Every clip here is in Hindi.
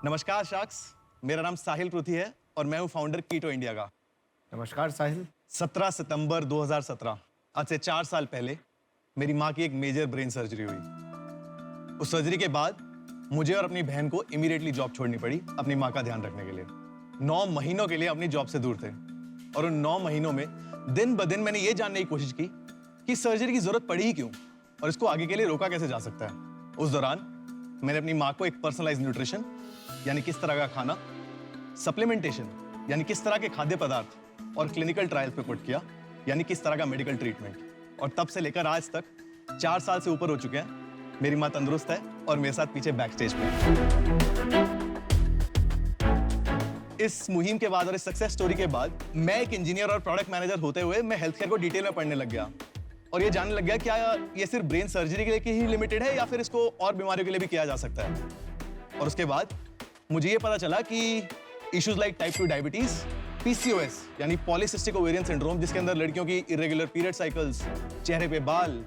नमस्कार शाक्स, मेरा नाम साहिल पृथ्वी है और मैं हूं फाउंडर कीटो इंडिया का। नमस्कार साहिल। 17 सितंबर 2017, आज से 4 साल पहले मेरी माँ की एक मेजर ब्रेन सर्जरी हुई। उस सर्जरी के बाद मुझे और अपनी बहन को इमीडिएटली जॉब छोड़नी पड़ी अपनी माँ का ध्यान रखने के लिए। 9 महीनों के लिए अपनी जॉब से दूर थे और उन 9 महीनों में दिन ब दिन मैंने ये जानने की कोशिश की कि सर्जरी की जरूरत पड़ी ही क्यों और इसको आगे के लिए रोका कैसे जा सकता है। उस दौरान मैंने अपनी माँ को एक पर्सनलाइज्ड न्यूट्रिशन यानी किस तरह का खाना, सप्लीमेंटेशन यानी किस तरह के खाद्य पदार्थ और क्लिनिकल ट्रायल पे पुट किया यानी किस तरह का मेडिकल ट्रीटमेंट। और तब से लेकर आज तक 4 साल से ऊपर हो चुके हैं। मेरी माँ तंदुरुस्त है और मेरे साथ पीछे बैक स्टेज पे। इस मुहिम के बाद और इस सक्सेस स्टोरी के बाद मैं एक इंजीनियर और प्रोडक्ट मैनेजर होते हुए मैं हेल्थ केयर को डिटेल में पढ़ने लग गया और ये जानने लग गया क्या ये सिर्फ ब्रेन सर्जरी के लिए ही लिमिटेड है या फिर इसको और बीमारियों के लिए भी किया जा सकता है। और उसके बाद मुझे ये पता चला कि issues like type 2 diabetes, PCOS यानी पॉलीसिस्टिक ओवेरियन सिंड्रोम, जिसके अंदर लड़कियों की इरेगुलर पीरियड साइकिल्स, चेहरे पे बाल,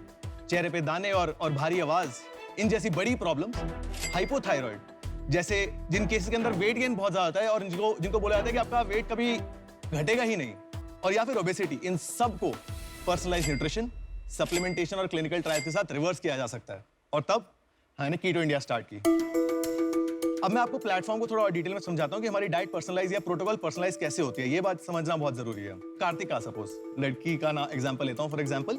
चेहरे पे दाने और भारी आवाज, इन जैसी बड़ी प्रॉब्लम्स, हाइपोथायराइड जैसे जिन केसेस के अंदर वेट गेन बहुत ज्यादा होता है और जिनको बोला जाता है कि आपका वेट कभी घटेगा ही नहीं, और या फिर ओबेसिटी, इन सब को पर्सनलाइज्ड न्यूट्रिशन, सप्लीमेंटेशन और क्लिनिकल ट्रायल के साथ रिवर्स किया जा सकता है। और तब हमने कीटो इंडिया स्टार्ट की। अब मैं आपको प्लेटफॉर्म को थोड़ा और डिटेल में समझाता हूँ कि हमारी डाइट पर्सनलाइज या प्रोटोकॉल पर्सनलाइज कैसे होती है। ये बात समझना बहुत जरूरी है। कार्तिका, सपोज लड़की का ना एग्जांपल लेता हूँ फॉर एग्जांपल,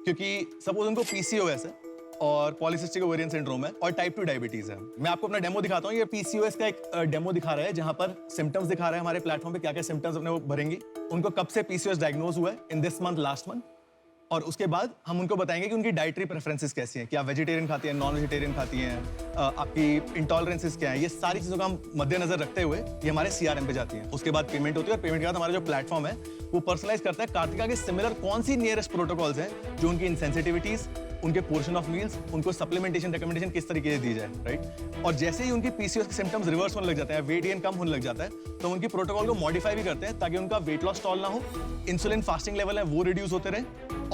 क्योंकि सपोज उनको PCOS है और पॉलीसिस्टिक ओवेरियन सिंड्रोम है और टाइप 2 डायबिटीज है। मैं आपको अपना डेमो दिखाता हूँ। ये PCOS का एक डेमो दिखा रहा है जहां पर सिम्टम्स दिखा रहा है हमारे प्लेटफॉर्म पे क्या क्या सिम्टम्स अपने वो भरेंगी, उनको कब से PCOS डायग्नोज हुआ है, in this month, last month, और उसके बाद हम उनको बताएंगे कि उनकी डाइटरी प्रेफरेंसेस कैसी हैं, क्या वेजिटेरियन खाती हैं, नॉन वेजिटेरियन खाती हैं, आपकी इंटॉलरेंसेस क्या है। ये सारी चीजों का हम मद्देनजर रखते हुए ये हमारे CRM पे जाती हैं। उसके बाद पेमेंट होती है और पेमेंट के बाद हमारा जो प्लेटफॉर्म है वो पर्सनलाइज करता है कार्तिका के सिमिलर कौन सी नियरेस्ट प्रोटोकॉल्स हैं जो उनकी इनसेंसिटिविटीज, उनके पोर्शन ऑफ मील्स, उनको सप्लीमेंटेशन रिकमेंडेशन किस तरीके से दी जाए, राइट। और जैसे ही उनकी PCOS के सिम्टम्स रिवर्स होने लग जाते हैं, वेट गेन कम होने लग जाता है, तो उनकी प्रोटोकॉल को मॉडिफाई भी करते हैं ताकि उनका वेट लॉस स्टॉल ना हो, इंसुलिन फास्टिंग लेवल है वो रिड्यूस होते रहे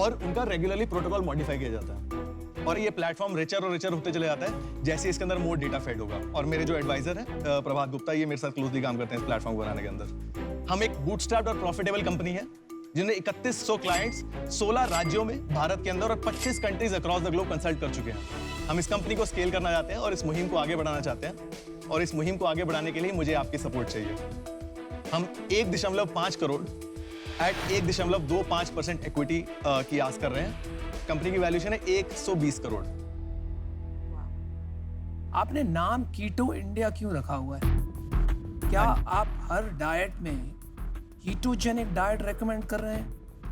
और उनका रेगुलरली प्रोटोकॉल मॉडिफाई किया जाता है। और ये प्लेटफॉर्म रिचर और रिचर होते चले जाता है जैसे इसके अंदर मोर डेटा फेड होगा। और मेरे जो एडवाइजर है प्रभात गुप्ता, ये मेरे साथ क्लोजली काम करते हैं इस प्लेटफॉर्म को बनाने के अंदर। हम एक बूटस्ट्रैप्ड और प्रॉफिटेबल कंपनी है जिन्हें 3100 क्लाइंट्स 16 राज्यों में भारत के अंदर और 25 countries across the globe consult कर चुके हैं। हम इस कंपनी को स्केल करना चाहते हैं और इस मुहिम को आगे बढ़ाना चाहते हैं, और इस मुहिम को आगे बढ़ाने के लिए मुझे आपकी सपोर्ट चाहिए। हम 1.5 करोड़ एट 1.25% इक्विटी की आस कर रहे हैं। कंपनी की वैल्यूएशन है 120 करोड़। आपने नाम कीटो इंडिया क्यों रखा हुआ है? क्या आप हर डाइट में कीटोजेनिक डाइट रेकमेंड कर रहे हैं?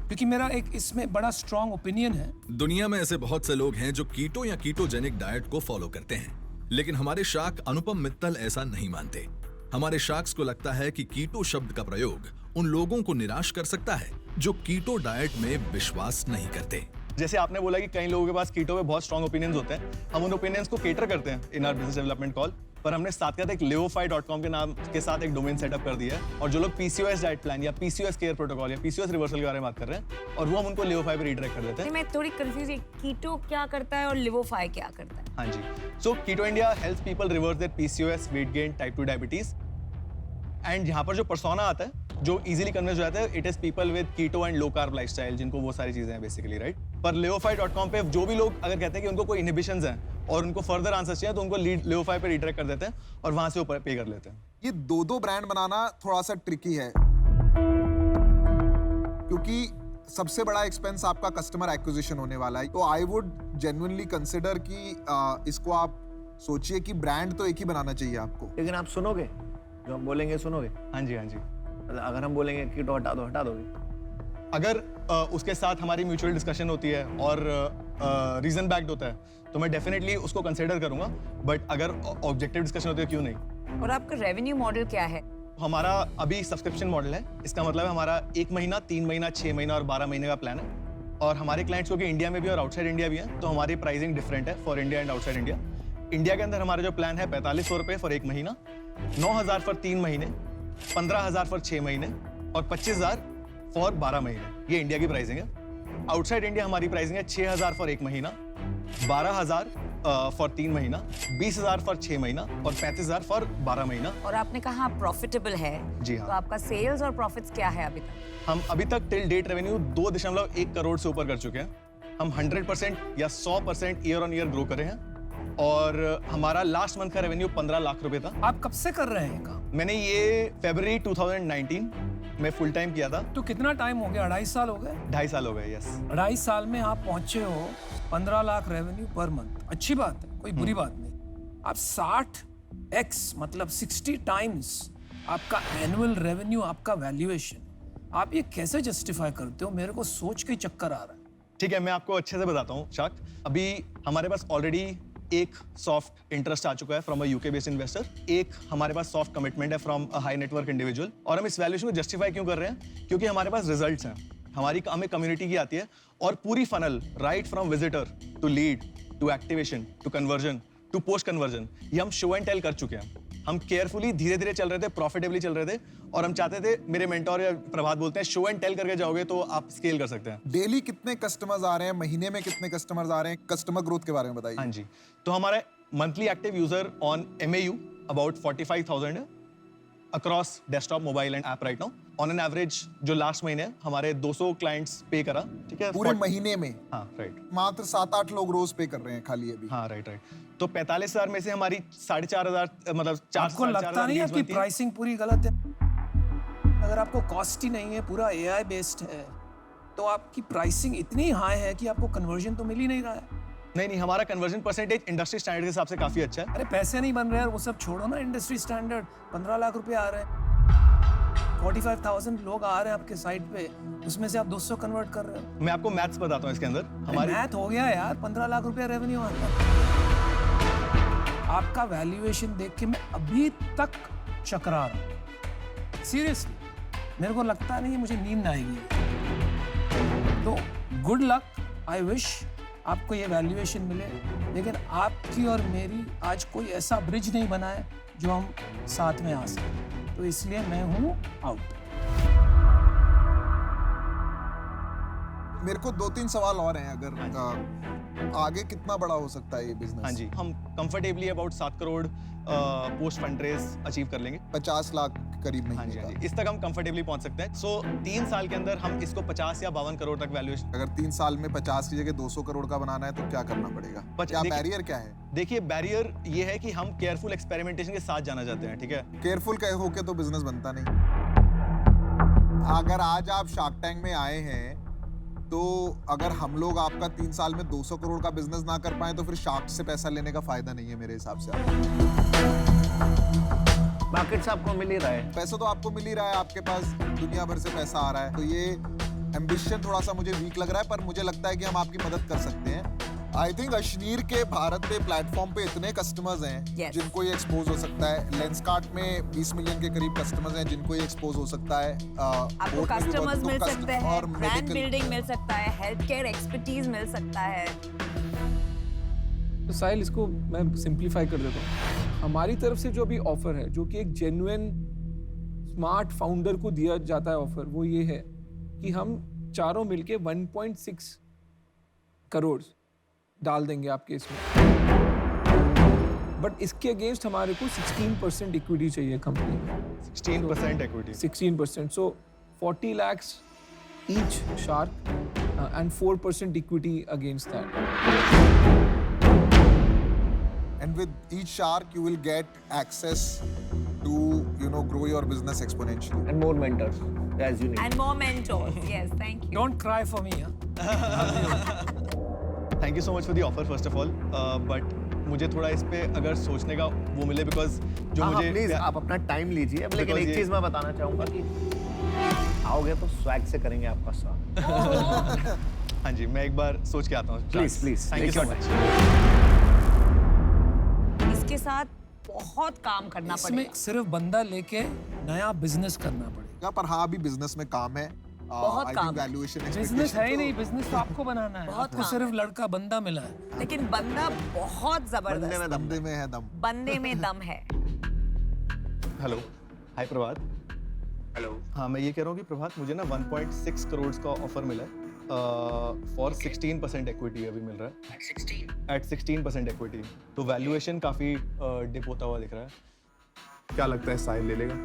क्योंकि मेरा एक इसमें बड़ा स्ट्रॉन्ग ओपिनियन है। दुनिया में ऐसे बहुत से लोग हैं जो कीटो या कीटोजेनिक डाइट को फॉलो करते हैं, लेकिन हमारे शाक अनुपम मित्तल ऐसा नहीं मानते। हमारे शाक्स को लगता है कि कीटो शब्द का प्रयोग उन लोगों को निराश कर सकता है जो कीटो डाइट में विश्वास नहीं करते। जैसे आपने बोला कि कई लोगों के पास कीटो पे बहुत स्ट्रॉन्ग ओपिनियंस होते हैं, हम उन ओपिनियंस को केटर करते हैं in our business development call, पर हमने साथ के साथ एक livofy.com के नाम के साथ एक डोमेन सेटअप कर दिया है। और जो लोग PCOS डाइट प्लान या PCOS केयर प्रोटोकॉल या PCOS रिवर्सल के बारे में बात कर रहे हैं, और वो हम उनको livofy पे रीडायरेक्ट कर देते हैं। मैं थोड़ी कंफ्यूज, कीटो क्या करता है और livofy क्या करता है? हाँ जी, so keto India helps people reverse their PCOS, weight gain, type 2 diabetes, and यहाँ पर जो पर्सोना आता है जो इजीली कन्विंस हो जाता है, it is people with keto and low carb lifestyle, जिनको वो सारी चीजें हैं बेसिकली, राइट। पर livofy.com पे जो भी लोग अगर कहते हैं कि उनको कोई इनहिबिशंस हैं और उनको फर्दर आंसर्स चाहिए, तो उनको livofy पे रीडायरेक्ट कर देते हैं और वहां से वो पे कर लेते हैं। ये दो ब्रांड बनाना थोड़ा सा ट्रिकी है क्योंकि सबसे बड़ा एक्सपेंस आपका कस्टमर एक्विजिशन होने वाला है। तो आई वुड जेन्युइनली कंसिडर कि इसको आप सोचिए कि ब्रांड तो एक ही बनाना चाहिए आपको। लेकिन आप सुनोगे जो हम बोलेंगे? सुनोगे? हाँ जी, हाँ जी। मतलब अगर हम बोलेंगे कीटो हटा दो, हटा दोगे? अगर उसके साथ हमारी म्यूचुअल डिस्कशन होती है और रीजन बैक्ड होता है तो मैं डेफिनेटली उसको कंसिडर करूंगा, बट अगर ऑब्जेक्टिव डिस्कशन होती है क्यों नहीं। और आपका रेवेन्यू मॉडल क्या है? हमारा अभी सब्सक्रिप्शन मॉडल है। इसका मतलब है हमारा 1 महीना, 3 महीना, 6 महीना और 12 महीने का प्लान है। और हमारे क्लाइंट्स क्योंकि इंडिया में भी और आउटसाइड इंडिया भी हैं, तो हमारी प्राइसिंग डिफरेंट है for India and outside India. India के अंदर हमारा जो प्लान है 4500 रुपये फॉर 1 महीना, 9000 फॉर 3 महीने, 15000 फॉर 6 महीने और 25000 फॉर 12 महीने। ये इंडिया की प्राइसिंग है। आउटसाइड इंडिया हमारी प्राइसिंग है 6000 फॉर 1 महीना, 12000 फॉर 3 महीना, 20,000 फॉर 6 महीना और 35,000 फॉर 12 महीना। और आपने कहा प्रॉफिटेबल है, जी हाँ। तो आपका सेल्स और प्रॉफिट्स क्या है अभी तक? हम अभी तक टिल डेट रेवेन्यू 2.1 करोड़ से ऊपर कर चुके हैं। हम 100% या 100% ईयर ऑन ईयर ग्रो करे हैं और हमारा लास्ट मंथ का रेवेन्यू 15 लाख रुपए था। आप कब से कर रहे हैं काम? मैंने ये फरवरी 2019 में फुल टाइम किया था। तो कितना टाइम हो गया? 2.5 साल हो गए? 2.5 साल हो गए, यस। 2.5 साल में आप पहुंचे हो 15 लाख रेवेन्यू पर मंथ। अच्छी बात है, कोई बुरी बात नहीं। आप 60x मतलब 60 टाइम्स आपका एनुअल रेवेन्यू, आपका वैल्यूएशन, आप ये कैसे जस्टिफाई करते हो? मेरे को सोच के चक्कर आ रहा है। ठीक है, मैं आपको अच्छे से बताता हूँ शाक। अभी हमारे पास ऑलरेडी एक सॉफ्ट इंटरेस्ट आ चुका है from a UK based investor, एक हमारे पास सॉफ्ट कमिटमेंट है from a high network individual. और हम इस वैल्यूएशन को जस्टिफाई क्यों कर रहे हैं? क्योंकि हमारे पास रिजल्ट्स हैं, हमारी हमें कम्युनिटी की आती है और पूरी funnel right from visitor to lead to activation to conversion to post conversion, ये हम शो एंड टेल कर चुके हैं। हम केयरफुली धीरे धीरे चल रहे थे, प्रॉफिटेबली चल रहे थे और हम चाहते थे, मेरे मेंटोर या प्रभात बोलते हैं, शो एंड टेल करके जाओगे तो आप स्केल कर सकते हैं। डेली कितने कस्टमर्स आ रहे हैं, महीने में कितने कस्टमर्स आ रहे हैं? कस्टमर ग्रोथ के बारे में बताइए। हाँ जी, तो हमारा monthly active user on MAU about 45,000 है across desktop, mobile and app right now. On an average जो लास्ट महीने हमारे 200 क्लाइंट्स पे करा, ठीक है, पूरे महीने में हाँ राइट, मात्र 7-8 लोग रोज पे कर रहे हैं खाली अभी। हाँ राइट। तो 45,000 में से हमारी 4,500 मतलब 4 आपको लगता नहीं है कि प्राइसिंग पूरी गलत है? अगर आपको कॉस्ट ही नहीं है, पूरा AI बेस्ड है, तो आपकी प्राइसिंग इतनी हाई है कि आपको कन्वर्जन तो मिल ही नहीं रहा है। नहीं, हमारा कन्वर्जन परसेंटेज इंडस्ट्री स्टैंडर्ड के हिसाब से काफी अच्छा है। अरे पैसे नहीं बन रहे यार, वो सब छोड़ो ना। इंडस्ट्री स्टैंडर्ड 15 लाख रुपए आ रहे हैं, 45,000 लोग आ रहे हैं आपके साइट पे, उसमें से आप 200 कन्वर्ट कर रहे हो। मैं आपको मैथ्स बताता हूँ इसके अंदर। हमारी मैथ हो गया यार, 15 लाख रुपए रेवेन्यू आता है। आपका वैल्यूएशन देख के मैं अभी तक चकरा रहा हूँ, सीरियसली। मेरे को लगता नहीं है, मुझे नींद आएगी। तो गुड लक, आई विश आपको ये वैल्यूएशन मिले, लेकिन आपकी और मेरी आज कोई ऐसा ब्रिज नहीं बना है जो हम साथ में आ सकें, तो इसलिए मैं हूँ आउट। मेरे को 2-3 सवाल और हैं। अगर आगे कितना बड़ा हो सकता है ये बिजनेस? हाँ जी, हम comfortably about 7 crore post fund raise achieve कर लेंगे। 50 लाख करीब हाँ महीने जी, हाँ का। जी, इस तक हम कंफर्टेबली पहुंच सकते हैं। सो 3 साल के अंदर हम इसको 50 या 52 करोड़ तक वैल्यूएशन। अगर 3 साल में 50 की जगह 200 करोड़ का बनाना है तो क्या करना पड़ेगा? क्या बैरियर क्या है? देखिए, बैरियर ये है कि हम केयरफुल एक्सपेरिमेंटेशन के साथ जाना चाहते हैं, ठीक है। केयरफुल होके तो बिजनेस बनता नहीं। अगर आज आप शार्क टैंक में आए हैं, तो अगर हम लोग आपका 3 साल में 200 करोड़ का बिजनेस ना कर पाए तो फिर शार्क से पैसा लेने का फायदा नहीं है मेरे हिसाब से। मार्केट से आपको मिल ही रहा है, पैसा तो आपको मिल ही रहा है, आपके पास दुनिया भर से पैसा आ रहा है, तो ये एम्बिशन थोड़ा सा मुझे वीक लग रहा है, पर मुझे लगता है कि हम आपकी मदद कर सकते हैं। आई थिंक अशनीर के भारत पे प्लेटफॉर्म पे इतने कस्टमर्स हैं Yes. जिनको ये एक्सपोज हो सकता है। लेंसकार्ट में 20 मिलियन के करीब कस्टमर्स हैं जिनको ये एक्सपोज हो सकता है। आपको बोट में भी कस्टमर्स बहुत- मिल तो सकते और हैं, ब्रांड medical- बिल्डिंग मिल सकता है, हेल्थ केयर एक्सपर्टीज मिल सकता है। तो साहिल, इसको मैं सिंप्लीफाई कर देता हूँ। हमारी तरफ से जो भी ऑफर है, जो कि एक जेन्युइन स्मार्ट फाउंडर को दिया जाता है ऑफर, वो ये है कि हम चारों मिलके 1.6 करोड़ डाल देंगे आपके इसमें, बट इसके अगेंस्ट हमारे को 16% इक्विटी चाहिए कंपनी में। 16% equity. 16%, so 40 lakhs each shark and 4% equity against that. And with each shark you will get access to grow your business exponentially. and more mentors as you need. And more mentors. Yes, thank you. Don't cry for me. Thank you so much for the offer first of all, but मुझे थोड़ा इस पे अगर सोचने का वो मिले, बिकॉज जो हाँ, मुझे प्लीज आप अपना टाइम लीजिए। अब लेकिन Because एक ये- चीज मैं बताना चाहूंगा कि आओगे तो स्वैग से करेंगे आपका स्वागत। हाँ जी, मैं एक बार सोच के आता हूँ। Please, please, thank you take so your much. इसके साथ बहुत काम करना इसमें पड़ेगा। सिर्फ बंदा लेके नया बिजनेस करना पड़ेगा। पर हाँ, अभी बिजनेस में काम है। बहुत I काम think है। valuation बिजनेस expectation है ही तो- नहीं, बिजनेस तो आपको बनाना है। बहुत आपको काम सिर्फ लड़का बंदा मिला है। लेकिन बंदा बहुत बंदे जबरदस्त, में दम बंदे में है दम। बंदे में दम है। हेलो, हाय प्रभात। हेलो। हाँ, मैं ये कह रहा हूँ कि प्रभात, मुझे ना 1.6 करोड़ का ऑफर मिला है फॉर 16% इक्विटी अभी मिल रहा है एट 16% इक्विटी, तो वैल्यूएशन काफी डिप होता हुआ दिख रहा है। क्या लगता है साहिल ले लेगा?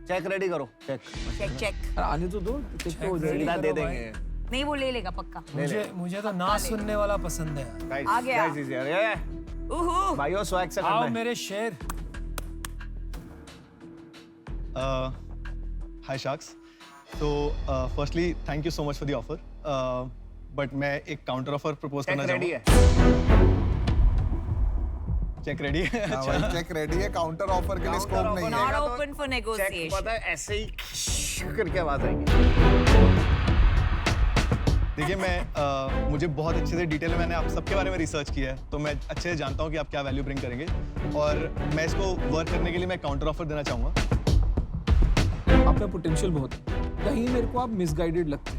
चेक रेडी करो, चेक चेक चेक। अरे आने तो दो, चेक तो हो ready जाएगा। सीधा दे करो भाई। देंगे। नहीं वो ले लेगा पक्का। मुझे तो ना सुनने वाला पसंद है। Guys, आ गया। guys, easy है। उहू। भाइयों स्वैग से करना आओ है। मेरे शेर। हाय शार्क्स, तो firstly thank you so much for the offer, but मैं एक काउंटर ऑफर प्रपोज चेक करना रेडी है। चाहूँगा। चेक रेडी है? हाँ भाई, चेक रेडी है, काउंटर ऑफर के लिए स्कोप नहीं Not है। open for check negotiation. पता है ऐसे ही करके आवाज आएगी। देखिए मुझे बहुत अच्छे से डिटेल में मैंने आप सबके बारे में रिसर्च किया है, तो मैं अच्छे से जानता हूँ कि आप क्या वैल्यू ब्रिंग करेंगे, और मैं इसको वर्क करने के लिए मैं काउंटर ऑफर देना चाहूँगा। आप में पोटेंशियल बहुत है, कहीं मेरे को आप मिसगाइडेड लगते हैं,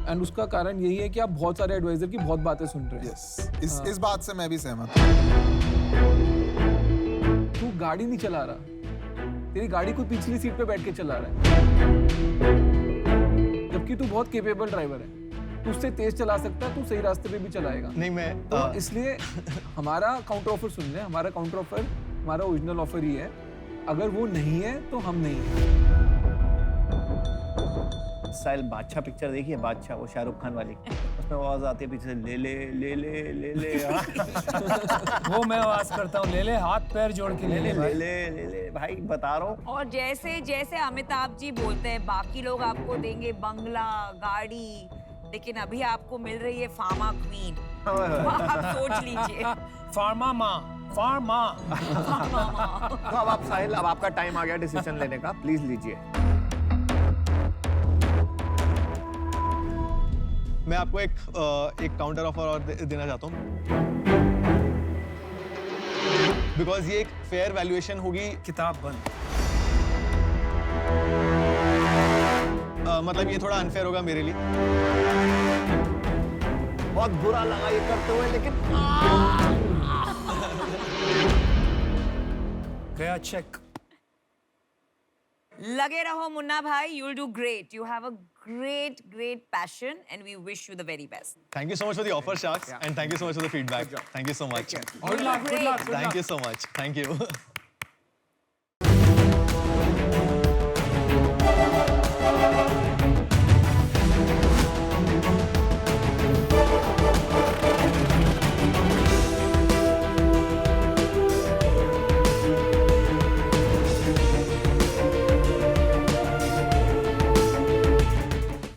एंड उसका कारण यही है कि आप बहुत सारे एडवाइजर की बहुत बातें सुन रहे हैं। यस, इस बात से मैं भी सहमत हूँ। तू गाड़ी नहीं चला रहा, तेरी गाड़ी को पिछली सीट पे बैठ के चला रहा है, जबकि तू बहुत केपेबल ड्राइवर है, तू उससे तेज चला सकता है, तू सही रास्ते पे भी चलाएगा। नहीं मैं तो इसलिए हमारा काउंटर ऑफर सुन ले, हमारा काउंटर ऑफर, हमारा ओरिजिनल ऑफर ही है, अगर वो नहीं है तो हम नहीं है। साहिल बादशाह पिक्चर देखिए, बादशाह, वो शाहरुख खान वाली, उसमें आवाज आती है पीछे से, ले ले ले ले ले ले वो मैं आवाज करता हूँ, ले ले, हाथ पैर जोड़ के ले ले ले भाई। ले ले ले भाई, बता रहा हूँ। और जैसे जैसे अमिताभ जी बोलते हैं बाकी लोग आपको देंगे बंगला गाड़ी, लेकिन अभी आपको मिल रही है फार्मा क्वीन। आप सोच लीजिए। फार्मा माँ, फार्मा। तो अब आप साहिल, अब आपका टाइम आ गया डिसीजन लेने का, प्लीज लीजिए। मैं आपको एक काउंटर ऑफर और देना चाहता हूँ, बिकॉज ये एक फेयर वैल्यूएशन होगी। किताब बंद। मतलब ये थोड़ा अनफेयर होगा मेरे लिए। बहुत बुरा लगा ये करते हुए, लेकिन गया चेक। लगे रहो मुन्ना भाई, you'll do great. You have a great passion and we wish you the very best. Thank you so much for the offer, Sharks, and thank you so much for the feedback. Thank you so much. Good luck, good luck, good Thank luck. you so much. Thank you.